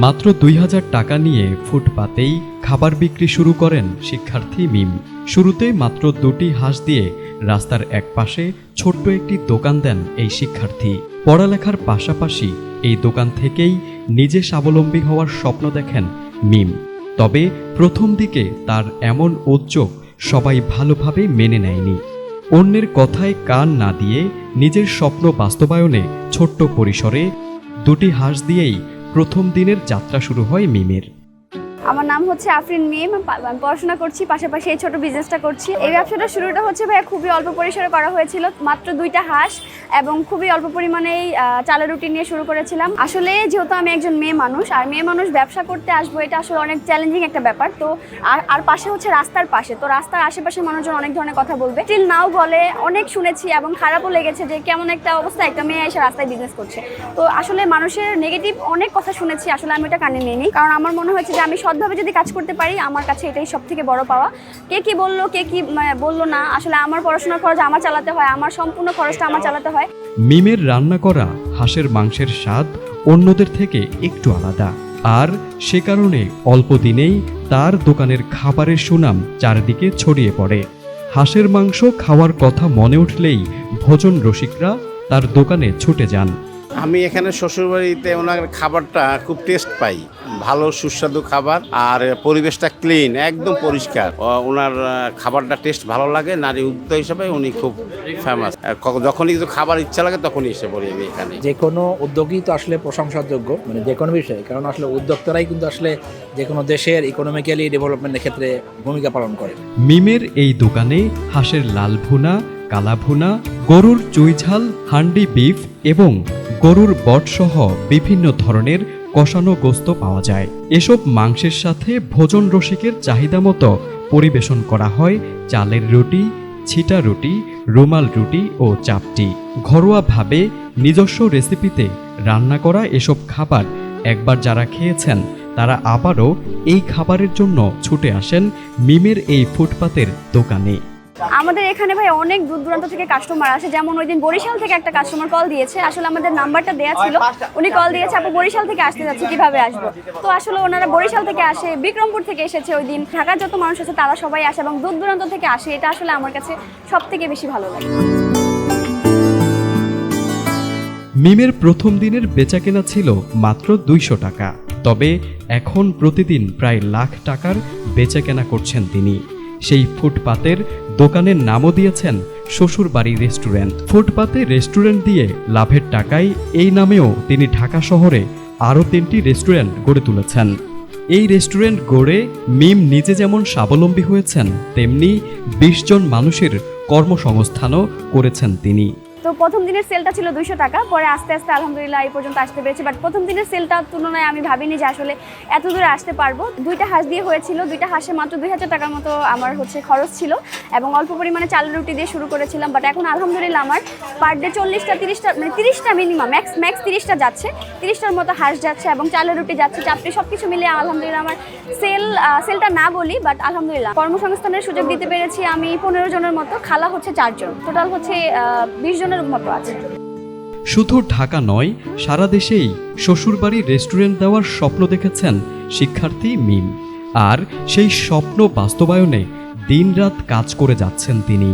মাত্র ২,০০০ টাকা নিয়ে ফুটপাতেই খাবার বিক্রি শুরু করেন শিক্ষার্থী মিম। শুরুতে মাত্র ২টি হাঁস দিয়ে রাস্তার একপাশে ছোট্ট একটি দোকান দেন এই শিক্ষার্থী। পড়ালেখার পাশাপাশি এই দোকান থেকেই নিজে স্বাবলম্বী হওয়ার স্বপ্ন দেখেন মিম। তবে প্রথম দিকে তার এমন উদ্যোগ সবাই ভালোভাবে মেনে নেয়নি। অন্যের কথায় কান না দিয়ে নিজের স্বপ্ন বাস্তবায়নে ছোট্ট পরিসরে ২টি হাঁস দিয়েই প্রথম দিনের যাত্রা শুরু হয় মিমের। আমার নাম হচ্ছে আফরিন মিম। আমি পড়াশোনা করছি, পাশাপাশি এই ছোট বিজনেসটা করছি। এই ব্যবসাটা শুরুটা হচ্ছে ভাইয়া খুবই অল্প পরিসরে করা হয়েছিল, মাত্র 2টা হাঁস এবং খুবই অল্প পরিমাণেই চালের রুটি নিয়ে শুরু করেছিলাম। আসলে যেহেতু আমি একজন মেয়ে মানুষ, আর মেয়ে মানুষ ব্যবসা করতে আসবো, এটা আসলে অনেক চ্যালেঞ্জিং একটা ব্যাপার। তো আর পাশে হচ্ছে রাস্তার পাশে, তো রাস্তার আশেপাশে মানুষজন অনেক ধরনের কথা বলবে, স্টিল নাও বলে, অনেক শুনেছি এবং খারাপও লেগেছে যে কেমন একটা অবস্থা, একটা মেয়ে এসে রাস্তায় বিজনেস করছে। তো আসলে মানুষের নেগেটিভ অনেক কথা শুনেছি, আসলে আমি এটা কানে নিইনি, কারণ আমার মনে হয়েছে যে আমি সৎভাবে যদি কাজ করতে পারি, আমার কাছে এটাই সব থেকে বড় পাওয়া। কে কি বললো, কে কি বললো না, আসলে আমার পড়াশোনার খরচ আমার চালাতে হয়, আমার সম্পূর্ণ খরচটা আমার চালাতে হয়। মিমের রান্না করা হাঁসের মাংসের স্বাদ অন্যদের থেকে একটু আলাদা, আর সে কারণে অল্প দিনেই তার দোকানের খাবারের সুনাম চারিদিকে ছড়িয়ে পড়ে। হাঁসের মাংস খাওয়ার কথা মনে উঠলেই ভোজন রসিকরা তার দোকানে ছুটে যান। আমি এখানে শ্বশুরবাড়িতে ওনার খাবারটা খুব টেস্ট পাই, ভালো সুস্বাদু খাবার, আর পরিবেশটা ক্লিন, একদম পরিষ্কার। ওনার খাবারটা টেস্ট ভালো লাগে, নারী উদ্যোক্তা হিসাবে উনি খুব ফেমাস। যখনই কিছু খাবার ইচ্ছা লাগে তখনই এসে পড়ি আমি এখানে। যে কোনো উদ্যোগই তো আসলে প্রশংসার যোগ্য, মানে যে কোনো বিষয়ে, কারণ আসলে উদ্যোক্তারাই কিন্তু আসলে যে কোনো দেশের ইকোনমিক্যালি ডেভেলপমেন্টের ক্ষেত্রে ভূমিকা পালন করে। মিমের এই দোকানে হাঁসের লাল ভুনা, কালা ভুনা, গরুর চুইঝাল, হান্ডি বিফ এবং গরুর বট সহ বিভিন্ন ধরনের কষানো গোস্ত পাওয়া যায়। এসব মাংসের সাথে ভোজন রসিকের চাহিদা মতো পরিবেশন করা হয় চালের রুটি, ছিটা রুটি, রুমাল রুটি ও চাপটি। ঘরোয়াভাবে নিজস্ব রেসিপিতে রান্না করা এসব খাবার একবার যারা খেয়েছেন তারা আবারও এই খাবারের জন্য ছুটে আসেন মিমের এই ফুটপাতের দোকানে। আমাদের এখানে ভাই অনেক দূর দূরান্ত থেকে কাস্টমার আসে, যেমন ওই দিন বরিশাল থেকে একটা কাস্টমার কল দিয়েছে, আসলে আমাদের নাম্বারটা দেওয়া ছিল, উনি কল দিয়েছে আপু বরিশাল থেকে আসতে যাচ্ছে, কিভাবে আসবো। তো আসলে ওনারা বরিশাল থেকে আসে, বিক্রমপুর থেকে এসেছে ওই দিন, ঢাকার যত মানুষ আছে তারা সবাই আসে এবং দূর দূরান্ত থেকে আসে, এটা আসলে আমার কাছে সব থেকে বেশি ভালো লাগে। মিমের প্রথম দিনের বেচাকেনা ছিল মাত্র 200 টাকা, তবে এখন প্রতিদিন প্রায় লাখ টাকার বেচাকেনা করছেন তিনি। সেই ফুটপাতের দোকানের নামও দিয়েছেন শ্বশুরবাড়ি রেস্টুরেন্ট। ফুটপাতে রেস্টুরেন্ট দিয়ে লাভের টাকায় এই নামেও তিনি ঢাকা শহরে আরও 3টি রেস্টুরেন্ট গড়ে তুলেছেন। এই রেস্টুরেন্ট গড়ে মিম নিজে যেমন স্বাবলম্বী হয়েছেন, তেমনি 20 জন মানুষের কর্মসংস্থানও করেছেন তিনি। তো প্রথম দিনের সেলটা ছিল 200 টাকা, পরে আস্তে আস্তে আলহামদুলিল্লাহ এই পর্যন্ত আসতে পেরেছি। বাট প্রথম দিনের সেলটার তুলনায় আমি ভাবিনি যে আসলে এত দূরে আসতে পারবো। 2টা হাঁস দিয়ে হয়েছিল, 2টা হাঁসে মাত্র 2000 টাকার মতো আমার হচ্ছে খরচ ছিল এবং অল্প পরিমাণে চালের রুটি দিয়ে শুরু করেছিলাম। বাট এখন আলহামদুলিল্লাহ আমার পার ডে 40টা 30টা মানে 30টা মিনিমাম, ম্যাক্স 30টা যাচ্ছে, 30টার মতো হাঁস যাচ্ছে এবং চালের রুটি যাচ্ছে, চাপটি সব কিছু মিলে আলহামদুলিল্লাহ আমার সেলটা না বলি, বাট আলহামদুলিল্লাহ কর্মসংস্থানের সুযোগ দিতে পেরেছি আমি 15 জনের মতো, খালা হচ্ছে 4 জন, টোটাল হচ্ছে 20 জনের মতো আছে। শুধু ঢাকা নয়, সারা দেশেই শ্বশুরবাড়ি রেস্টুরেন্ট দেওয়ার স্বপ্ন দেখেছেন শিক্ষার্থী মিম, আর সেই স্বপ্ন বাস্তবায়নে দিনরাত কাজ করে যাচ্ছেন তিনি।